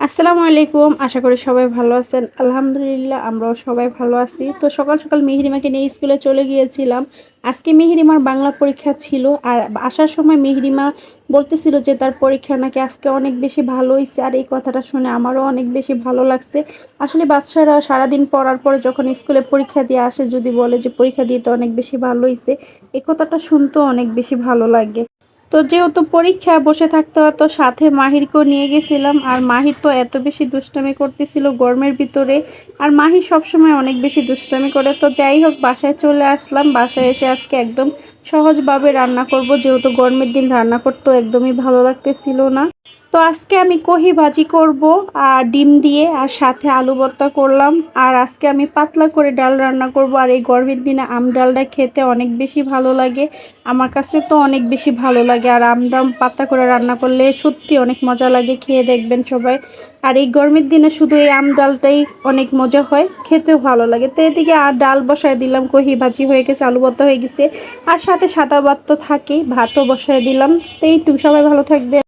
আসসালামু আলাইকুম। আশা করি সবাই ভালো আছেন। আলহামদুলিল্লাহ আমরাও সবাই ভালো আছি। তো সকাল সকাল মেহরিমাকে নিয়ে স্কুলে চলে গিয়েছিলাম। আজকে মেহরিমার বাংলা পরীক্ষা ছিল। আর আসার সময় মেহরিমা বলতেছিল যে তার পরীক্ষা নাকি আজকে অনেক বেশি ভালো হইছে। আর এই কথাটা শুনে আমারও অনেক বেশি ভালো লাগছে। আসলে বাচ্চারা সারাদিন পড়ার পরে যখন স্কুলে পরীক্ষা দিয়ে আসে, যদি বলে যে পরীক্ষা দিয়ে তো অনেক বেশি ভালো হইছে, এই কথাটা শুনতেও অনেক বেশি ভালো লাগে। তো যেহেতু পরীক্ষা বসে থাকতে হতো, সাথে মাহিরকেও নিয়ে গেছিলাম। আর মাহির তো এত বেশি দুষ্টামি করতেছিল গরমের ভিতরে। আর মাহির সবসময় অনেক বেশি দুষ্টামি করে। তো যাই হোক, বাসায় চলে আসলাম। বাসায় এসে আজকে একদম সহজভাবে রান্না করব, যেহেতু গরমের দিন রান্না করতেও একদমই ভালো লাগতেছিল না। তো আজকে আমি কহি ভাজি করব আর ডিম দিয়ে, আর সাথে আলু ভর্তা করলাম। আর আজকে আমি পাতলা করে ডাল রান্না করব। আর এই গরমের দিনে আম ডালটা খেতে অনেক বেশি ভালো লাগে, আমার কাছে তো অনেক বেশি ভালো লাগে। আর আমটা পাতলা করে রান্না করলে সত্যি অনেক মজা লাগে, খেয়ে দেখবেন সবাই। আর এই গরমের দিনে শুধু এই আম ডালটাই অনেক মজা হয়, খেতেও ভালো লাগে। তো এদিকে আর ডাল বসায় দিলাম, কহি ভাজি হয়ে গেছে, আলু ভর্তা হয়ে গেছে, আর সাথে সাদা ভাত তো থাকেই, ভাতও বসায় দিলাম। তো এইটুকু, সবাই ভালো থাকবে।